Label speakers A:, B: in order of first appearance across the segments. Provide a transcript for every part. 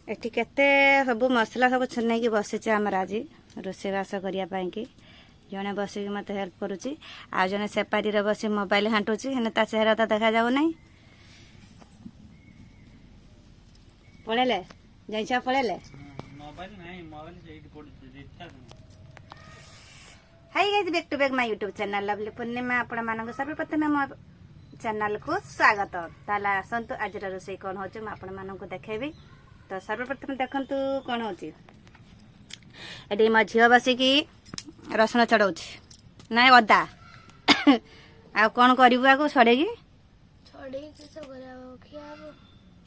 A: एठी केते सब मसला सब छनै की बसे आमर आज रोसे बास करिया पाई कि जने बस मत हेल्प करुची आ जने सेपारी रे बस मोबाइल हांटुची हेने ता चेहरा तो देखा जाऊ नहीं पळेले जाइछा पळेले
B: मोबाइल नहीं मोबाइल जेइट पडुची recharge
A: hi guys back to back my YouTube channel lovely Purnima आपण मानक सर्वप्रथम मो चैनल को स्वागत ताला आसंतु आज रोसे कौन होचे म आपण मानक देखेबी तो सर्वप्रथम देखंतु कौन होची एडी म झियो बसिकी रसुण चढ़ाऊँ ना अदा आ कौन करू छड़ेगी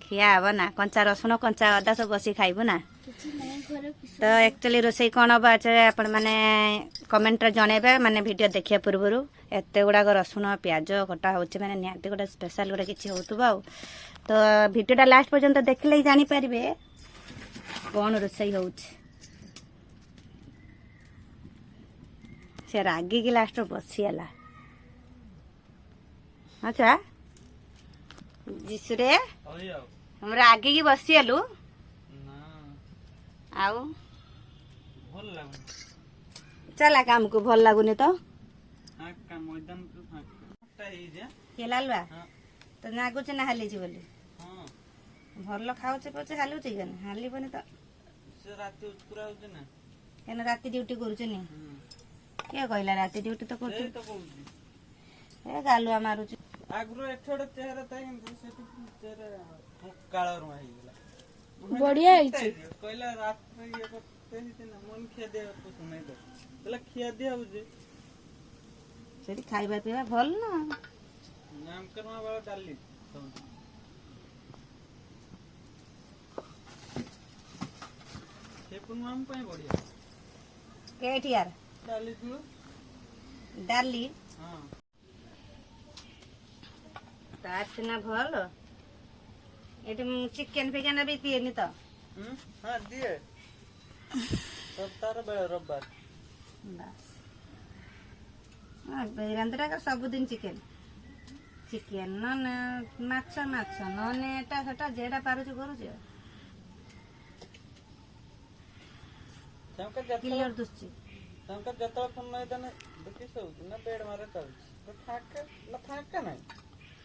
A: खिया हम ना कंचा रसुण कंचा अदा सब बस खाइबू ना तो एक्चुअली रोसई कौन हम आपण मैंने कमेंट जनइबे माने वीडियो देखिया पूर्व एत गुड़ाक रसुण प्याज कटा हो मैंने निहाती गोटे स्पेशल गोटे किसी हो तो वीडियोटा लास्ट पर्यंत देखले ही जानीपारे कौन रोसई हो से रागी की लास्ट बसीगला अच्छा जिसुरे हम रागी की बसीगलु आउ चला काम को भल लगुनि तो केलालुआ तो नागुच ना हाली बोली भल खाऊचे पचे हालुचे केन हाली बने तो केन राती ड्यूटी करूचे नी के कहला राती ड्यूटी तो करते ए गालुआ मारुची
B: आगरो एठोड चेहरा ताई चेहरा काळर माही गेला
C: बढ़िया है
B: कहला रात में ये करते ही ना मन खिया दे तो सुनाई दे तला खिया दे आउजे
A: सेठी खाइबा पीबा भल ना
B: नाम करमा वाला डाली से पुन नाम पाए बढ़िया
A: केठी यार
B: डाली तू
A: डाली
B: हां
A: तार सिना भल एटी चिकन फिकन भी दिएनी तो
B: हां दिए सप्ताह बेले रविवार
A: बस बेरंतरा का सब दिन चिकन चिकन न माछ माछ न एटा सेटा जेडा पारुछु करूछु
B: तमका
A: क्लियर दुसची
B: तमका जतला फोन नहीं देने देखिस ना बेड मारे चल तो फाका नहीं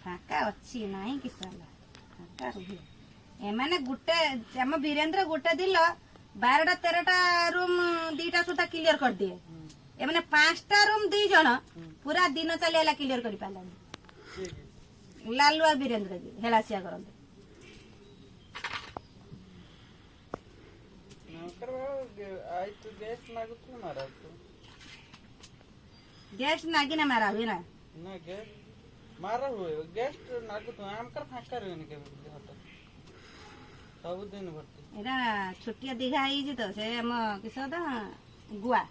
A: फाका अच्छी नहीं किसला फाका रुही ए माने गुटे हम वीरेंद्र गुटे दिल 12टा 13टा रूम दीटा सुता क्लियर कर दिए ए माने 5टा रूम दी जण पूरा दिन चलेला क्लियर करि पालानी लालू आ वीरेंद्र जी हेलासिया करन
B: आई तो गैस लागू तू मारा तू
A: गैस नागी ना मारा हुई ना
B: ना गैस मारा हुए गैस लागू तू आम कर फाका रहने के हट सब दिन भरती
A: एरा छुट्टिया दिघा ही तो से हम किस दा गुआ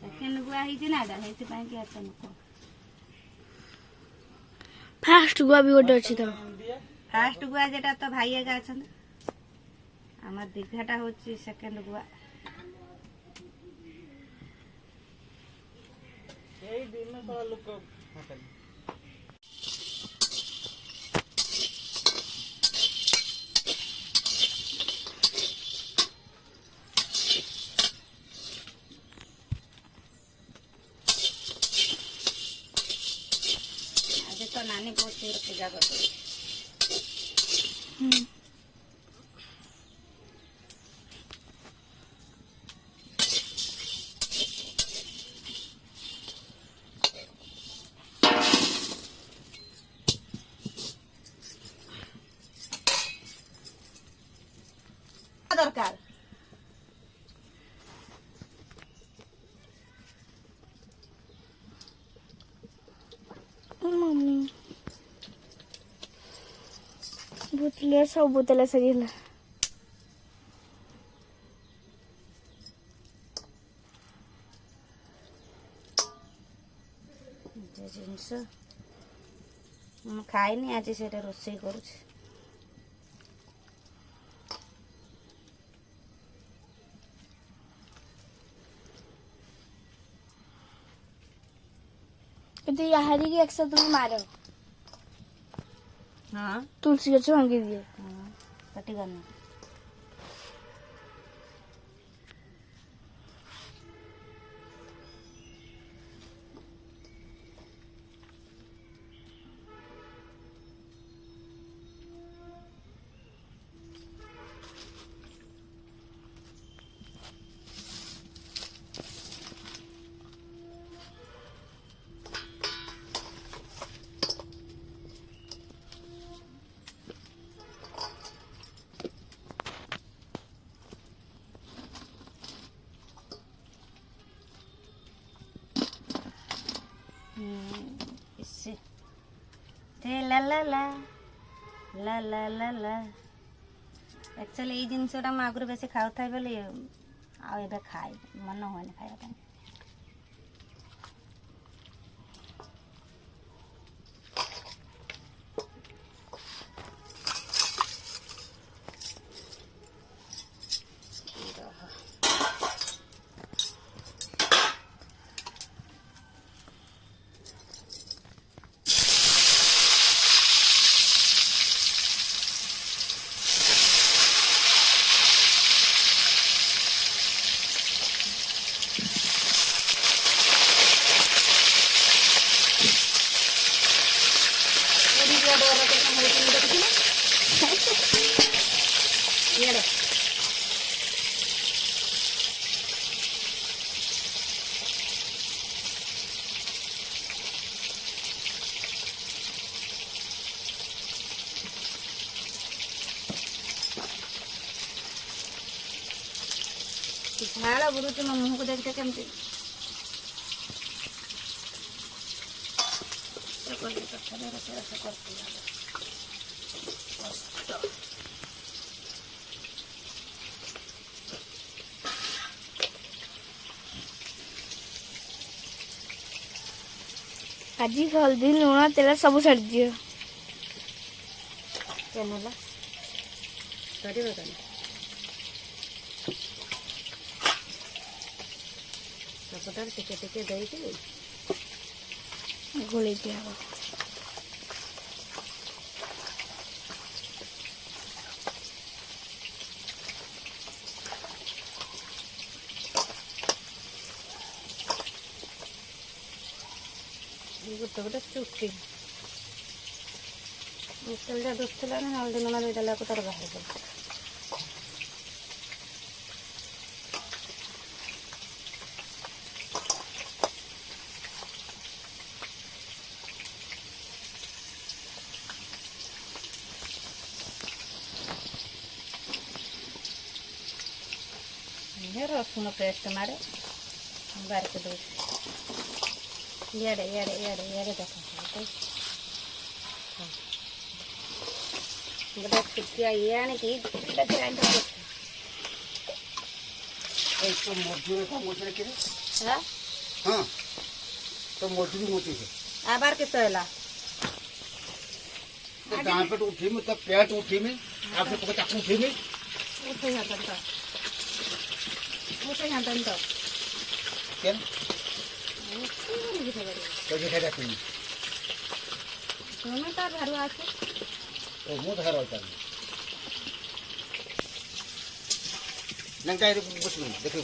A: सेकेंड गुआ ही ना दा हेति पई के आते नको
C: फास्ट गुआ भी गोटे अछि तो
A: फास्ट गुआ जेटा तो भाई का अछन हमर दिघाटा होची सेकेंड गुआ
B: यही दिन में सारा लोग हटल
A: आज तो नानी बहुत पूजा करते दरकार
C: मम्मी बुतले सब बुतले सरीला
A: जिनस खाइनी आज से रोसई करुछ
C: तो यारी की अक्सर तुम मारो
A: हाँ
C: तुलसी गछ भांगी दिए
A: कटी करना ଲା ଲା ଲା ଲା ଲା ଲା ଲା। ଆକ୍ଚୁଆଲି ଏଇ ଜିନିଷଟା ମୁଁ ଆଗରୁ ବେଶୀ ଖାଉଥାଏ ବୋଲି ଆଉ ଏବେ ଖାଇ ମନ ହୁଏନି ଖାଇବା ପାଇଁ। ଝାଳ ବୁଡୁଛି ମୋ ମୁହଁକୁ ଦେଖିତେ କେମିତି।
C: ଆଜି ହଳଦୀ ଲୁଣ ତେଲ ସବୁ ଛାଡ଼ିଦିଅ।
A: କେନ ହେଲା କରିବ ତାହେଲେ ଚକଟାରେ ଟିକେ ଟିକେ ଦେଇକି
C: ଗୋଳେଇ ଦିଆହବ।
A: ଗୋଟେ ଗୋଟେ ଚୁଟି ତେଲଟା ଦୁସୁଥିଲା ନା ହଳଦୀ ଲୁଣ ଦେଇଦେଲାକୁ ତାର ବାହାରି ଯାଉଛି। ରସୁଣ ପେଷ୍ଟ ମାରେ ବାରିକି ଦେଉଛି। ଇଆଡ଼େ ଇଆଡ଼େ ଇଆଡ଼େ ଇଆଡ଼େ ଦେଖ ଗୋଟେ ଛୁଟିଆ ଇଏ ଆଣିକି ଗ୍ରାଇଣ୍ଡର କରୁଛି।
D: तो मजदूर का मोचरे के
A: हाँ
D: हाँ तो मजदूरी मोची से
A: आबार कितो होला
D: तो दांत पे उठी में तो पेट उठी में आगे तो चाकू उठी में
A: उठे जातन तो
D: क्या
A: नहीं
D: तो देखा जाते हैं
A: तुम्हें तो घर आके
D: तो मुंह धार होता है लंका ये बस में देखो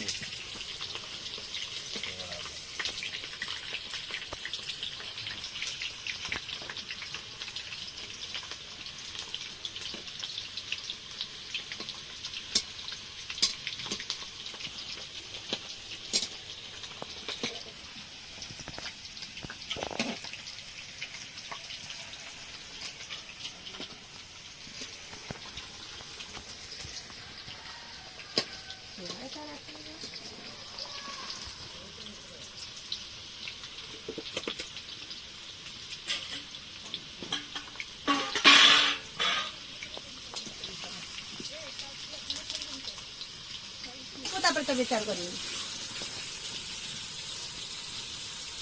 A: तो विचार करिए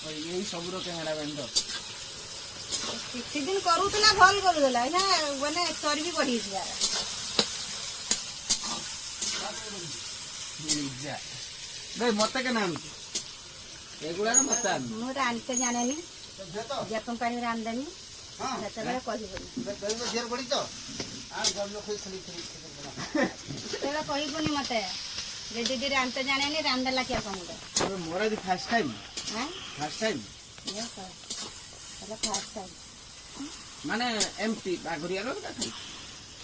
D: और यही सब रो के हड़ा बंद
A: किसी दिन करू तो ना भल करू देला ना माने चर्बी बढ़ी गया
D: नहीं मत के नाम एगुला ना मत
A: मु रांधते जाने नी
D: तो
A: जतम पानी रांधनी
D: हां
A: सेतबेले कहिबनी
D: गल में जेर बड़ी तो आ गल में कोई खली
A: तेरा कहिबनी मते जे दीदी रांधते जाने नी रांधला क्या कमुदा
D: अबे मोरा दी फर्स्ट टाइम
A: हैं
D: फर्स्ट टाइम
A: ये कर चलो फास्ट टाइम
D: माने एमटी बागरिया रो का खाई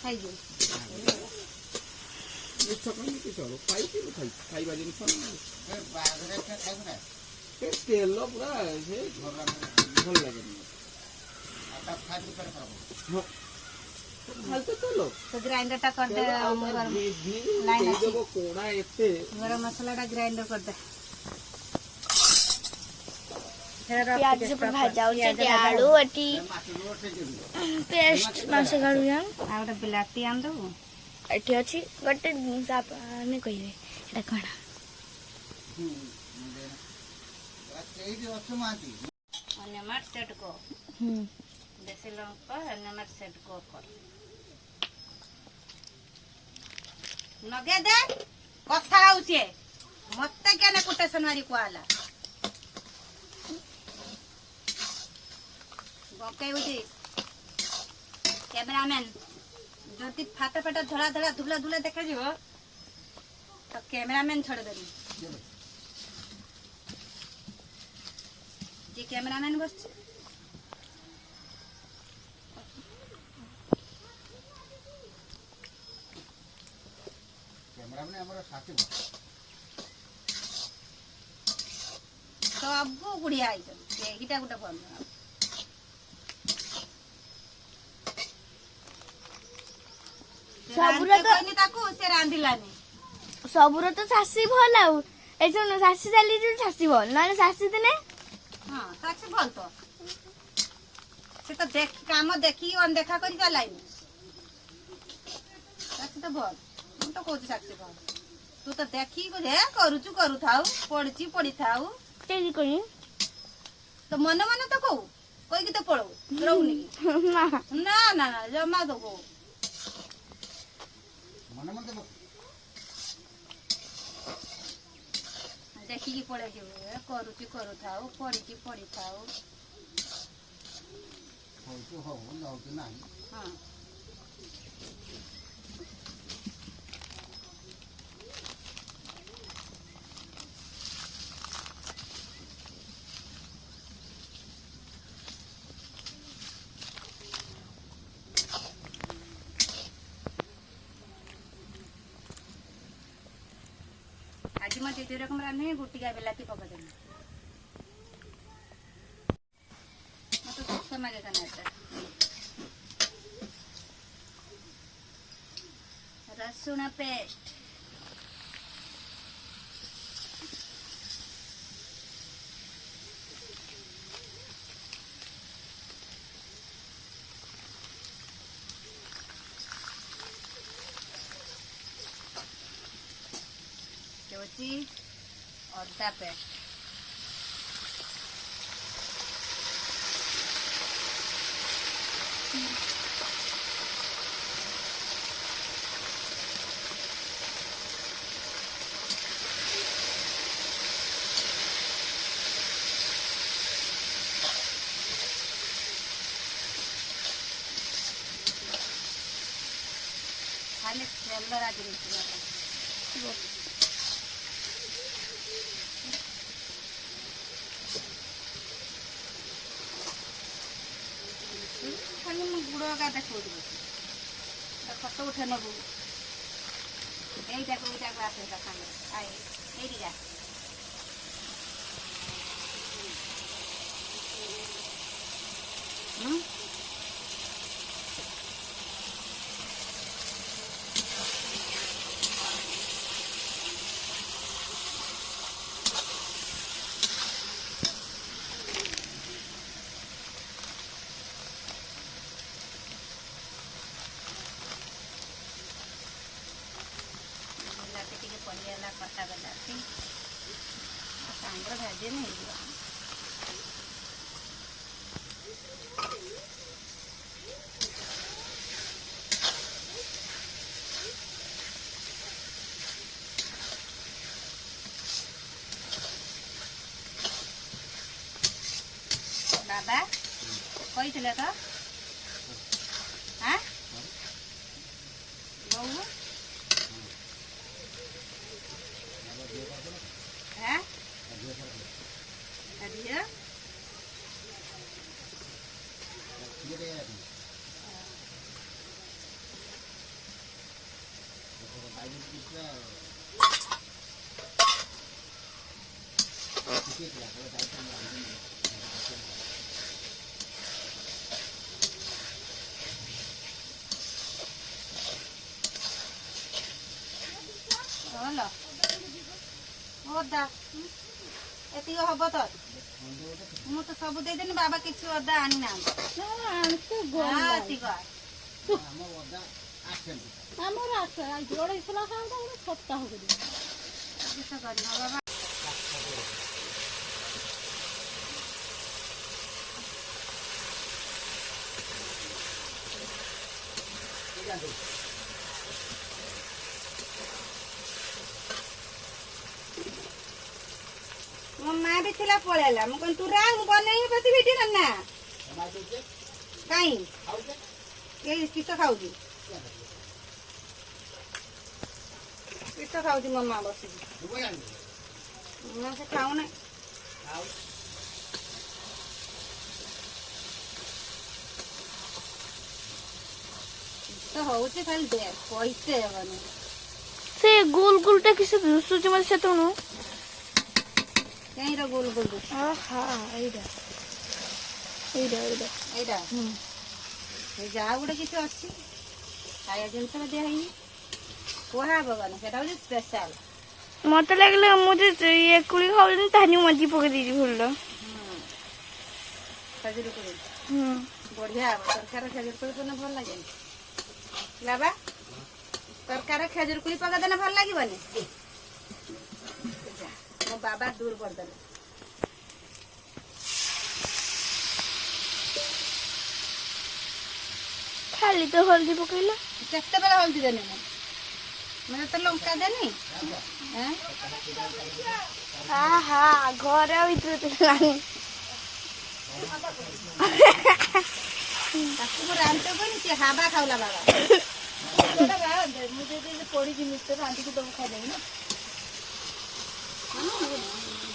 A: खाई जो
D: ये सकल में किस हो खाई की खाई बाजे में ए बागरे का खाई ना ए तेल लो पूरा से भल लागे आता खाई कर पाबो फालतू तो लो
A: तो ग्राइंडर टा कर दे
D: लाइन दे वो कोड़ा एते
A: गरम मसाला टा ग्राइंडर कर दे
C: ପିଆଜ ସେପଟେ ଭାଜା ହଉଛି ଏଠି ଆଳୁ ଏଠି ପେଷ୍ଟ ମାଛ କାଢୁଛନ୍
A: ଆଉ ଗୋଟେ ବିଲାତି ଆଣିଦେବୁ।
C: ଏଠି ଅଛି ଗୋଟେ ଆମେ କହିବେ ଏଇଟା କଣ
A: ଅନ୍ୟମାର ସେଟ୍ କର ଦେଶୀ ଲଙ୍କା ଅନ୍ୟମାର ସେଟ୍ କର ନଗେଇ ଦେ କଥା ହଉଛି ମତେ କେନେ କୋଟେସନ ମାରି କୁହାଲା ପକେଇବୁଛି କ୍ୟାମେରାମ୍ୟାନ୍ ଯଦି ଫାଟ ଫାଟ ଧଳା ଧଳା ଧୁଲା ଧୁଲା ଦେଖାଯିବ ତ କ୍ୟାମେରାମ୍ୟାନ୍ ଛଡ଼େଇଦେବି ଯେ କ୍ୟାମେରାମ୍ୟାନ୍ ବସିଛି ସବୁ ଗୁଡିଆ ଆଇଛନ୍ତି ଏଇଟା ଗୋଟେ ଭଲ
C: ସବୁର ତ
A: ତାକୁ ସେ ରାନ୍ଧିଲାନି
C: ସବୁର ତ ଶାଶୀ ଭଲ ଆଉ ଏଇ ଶୁଣ ଶାଶୀ ଚାଲିଛି ଶାଶୀ ଭଲ ନହେଲେ ଶାଶୀ ଦିନେ
A: ହଁ ସାକ୍ଷୀ ଭଲ ତ ସେ ତ କାମ ଦେଖିକି ଅଣଦେଖା କରି ଚାଲାଇନି ସାକ୍ଷୀ ତ ଭଲ ମୁଁ ତ କହୁଛି ସାକ୍ଷୀ ଭଲ ତୁ ତ ଦେଖିକି କରୁଛୁ କରୁଥାଉ ପଡୁଛି ପଡିଥାଉ
C: କେହି କହି
A: ତ ମନେ ମନେ ତ କହୁ କହିକି ତ ପଳଉ ରହୁନି କି
C: ନା
A: ନା ନା ନା ଜମା ତ କହୁ ଦେଖିକି ପଳେଇ ଯିବୁ କରୁଛି କରୁଥାଉ ପଡିଛି ପଡିଥାଉ ହଁ ଆଜି ମୋ ଦିଦି ରକମ ରାନ୍ଧି ଗୁଟିକା ବିଲାତି ପକେଇଦେଲି ମତେ ଶୋଷ ମାଗେ କାନା ଏଟା ରସୁଣ ପେଷ୍ଟ ହଉଛି ଅଦା ପେଷ୍ଟ ଖାଲି ତେଲ ରାଜି ଖାଲି ମୁଁ ଗୁଡ଼ ଏକା ଦେଖାଉଛି ଫଟୋ ଉଠେ ନେବୁ এইটাকে আसे সামনে আয় এইদিকে ଟିକେ ପଡ଼ିଗଲା କଟା ବେଲାତି ସାଙ୍ଗରେ ଭାଜିନେ ହେଇଯିବ। ବାବା କହିଥିଲେ ତ ଆଁ ବୋଉ হ্যাঁ আদিয়া হলো ওদা ଏତିକି ହବ ତ ମୁଁ ତ ସବୁ ଦେଇଦେନି ବାବା କିଛି ଅଦା ଆଣିନାହାନ୍ତି
E: ଆମର ଆସେ ଯୋଡ଼େ ଇସଲା ଖାଆନ୍ତା ଗୋଟେ ସପ୍ତାହ କରିବ
A: ବାବା ମୋ ମା ବି ଥିଲା ପଳେଇଲା ମୁଁ କହିଲି ତୁ ରାଗ ମୁଁ ବନେଇବି ବସି ଭିଡ଼ି ନା କାଇଁ ଏଇ କିସ ଖାଉଛି ମୋ ମା ବସିକି ମୁଁ ସେ ଖାଉନି ତ ହଉଛି ଖାଲି ଦେ କହିତେ ହେବନି
C: ସେ ଗୋଲ ଗୋଲଟା କିସ ଦୁସୁଛି ମତେ ସେତଣୁ
A: କାହିଁର ଗୋଲ ଗୋଲ ଦୁସୁଛି
C: ଆହା ଏଇଟା ଏଇଟା ଏଇଟା
A: ଏଇଟା ଏ ଯାହା ଗୋଟେ କିଛି ଅଛି ଖାଇବା ଜିନିଷ ଦିଆ ହେଇନି କୁହା ହବ କଣ ସେଟା ହଉଛି ସ୍ପେଶାଲ
C: ମତେ ଲାଗିଲା ମୁଁ ଯେ ଇଏ କୁଳି ଖାଉଛନ୍ତି ତାହାନି ମଞ୍ଜି ପକେଇ ଦେଇଛି ଫୁଲଟା
A: ଖଜୁରୀ କୋଳି
C: ହୁଁ
A: ବଢିଆ ହବ ତରକାରୀ ଖଜୁରୀ କୋଳି କଲେ ଭଲ ଲାଗେନି ବାବା ତରକାରୀ ଖଜୁରୀ କୋଳି ପକେଇଦେଲେ ଭଲ ଲାଗିବନି ମୋ ବାବା ଦୂର କରିଦେଲେ
C: ଖାଲି ତ ହଳଦୀ ପକେଇଲା
A: କେତେବେଳେ ହଳଦୀ ଦେନି ମୁଁ ତ ଲଙ୍କା ଦେନି
C: ଆହା ଘର ଭିତରେ ତ ନାହିଁ
A: ତାକୁ ମୁଁ ରାନ୍ଧି କହିନି ସେ ହାବା ଖାଉଲା ବାବା ମୁଁ ଯଦି ପଡିଛି ମିଶ୍ର ରାନ୍ଧିକି ଦବୁ ଖାଇଦେବି ନା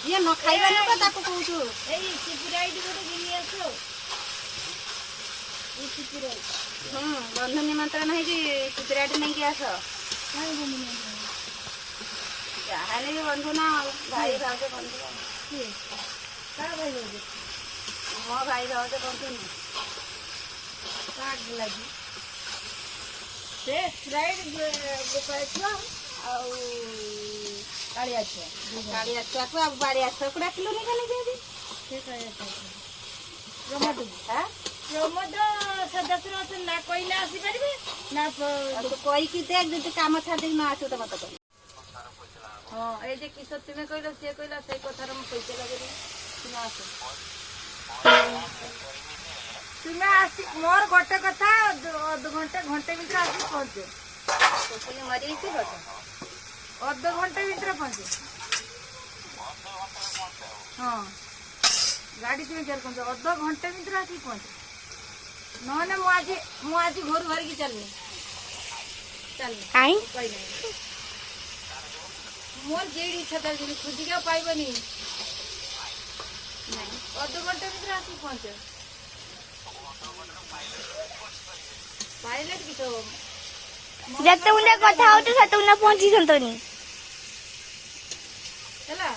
A: ଯିଏ ନ ଖାଇବା ଲୋକ ତାକୁ କହୁଛୁ
E: ଏଇ ଚିପୁରାଇଟି ଗୋଟେ ଘିନି ଆସ
A: ବନ୍ଧୁ ନିମନ୍ତ୍ରଣ ହେଇକି ଚିତ୍ରାଟି ନେଇକି ଆସ ଯାହାହେଲେ ବି ବନ୍ଧୁ ନା ଭାଇ ଭାଉଜ ବନ୍ଧୁ
E: କାହା ଭାଇ ଭାଉଜ
A: ମୋ ଭାଇ ଭାଉଜ ବନ୍ଧୁ ନୁହଁ
E: କାହାକୁ ଲାଗି ସେ ସ୍ପ୍ରାଇଟ୍ ଗୋପାଳ ଛୁଆ ଆଉ କାଳିଆ ଛୁଆ
A: କାଳିଆ ଛୁଆକୁ ଆଉ ବାଳିଆ ଛୁଆକୁ ଡାକିଲୁନି ଖାଲି କେମିତି
E: ସେ କାଳିଆ ଛୁଆ ପ୍ରମୋଦ ପ୍ରମୋଦ ସଦସ୍ୟ ଅଛନ୍ତି ନା କହିଲେ ଆସିପାରିବେ ନା
A: ତୁ କହିକି ଦେଖ ଯଦି କାମ ଛାଡ଼ିଦେଇକି ନ ଆସିବ ତ ମତେ କହିବ
E: ହଁ ଏଇ ଯେ କିସ ତୁମେ କହିଲ ସିଏ କହିଲା ସେଇ କଥାର ମୁଁ ପଇସା ଲଗେଇଦେବି ତୁମେ ଆସ ତୁମେ ଆସି ମୋର ଗୋଟେ କଥା ଅଧଘଣ୍ଟେ ଘଣ୍ଟେ ଭିତରେ ଆସିକି ପହଞ୍ଚ
A: ମରିଯାଇଛି ବୋଧେ
E: ଅଧଘଣ୍ଟେ ଭିତରେ ପହଞ୍ଚ ହଁ ଗାଡ଼ି ତୁମେ କେୟାର ପହଞ୍ଚ ଅଧଘଣ୍ଟେ ଭିତରେ ଆସିକି ପହଞ୍ଚ ନହେଲେ ମୁଁ ଆଜି ଘରୁ ବାହାରିକି ଚାଲିନି
C: କାଇଁ
E: କହିଲେ ମୋର ଯେଇଠି ଇଚ୍ଛା ତାର ଖୋଜିକି ଆଉ ପାଇବନି ଅଧଘଣ୍ଟେ ଭିତରେ ଆସିକି ପହଞ୍ଚ ପାଇଲେ କିଛି
C: ଯେତେ ଗୁଣ୍ଡା କଥା ହଉଛୁ ସେତେ ଗୁଣ୍ଡା ପହଞ୍ଚିଛନ୍ତି
E: ହେଲା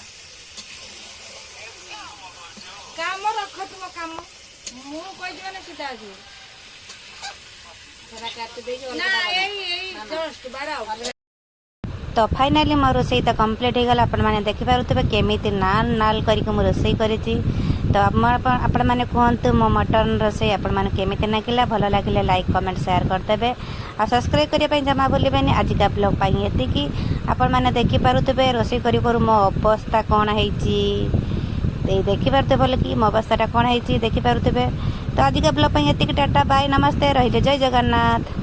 E: କାମ ରଖ ତୁମ କାମ ମୁଁ କହିଯିବ ନା ସିଧା ଆସିବ ନା ଏଇ ଜଷ୍ଟ ବାଡ଼ାଅ
A: तो फाइनाली मो रोसई तो कंप्लीट हो गला आपण माने देखि पारुतबे केमिति नाल नाल करिक मो रोसई करिछि तो आपण माने कहंतु मो मटन रोसई आपण माने केमिति नागिला भलो लागिले लाइक कमेंट शेयर कर देबे आ सब्सक्राइब करिया पई जमा भूलिबेनी आज का ब्लॉग पई एति कि आपण माने देखि पारुतबे रोसई करी करू मो अवस्था कोन हेछि देखि पारुते बोले कि मो अवस्थाटा कोन हेछि देखि पारुतबे तो आज का ब्लॉग पई एति कि टाटा बाय नमस्ते रहिले जय जगन्नाथ।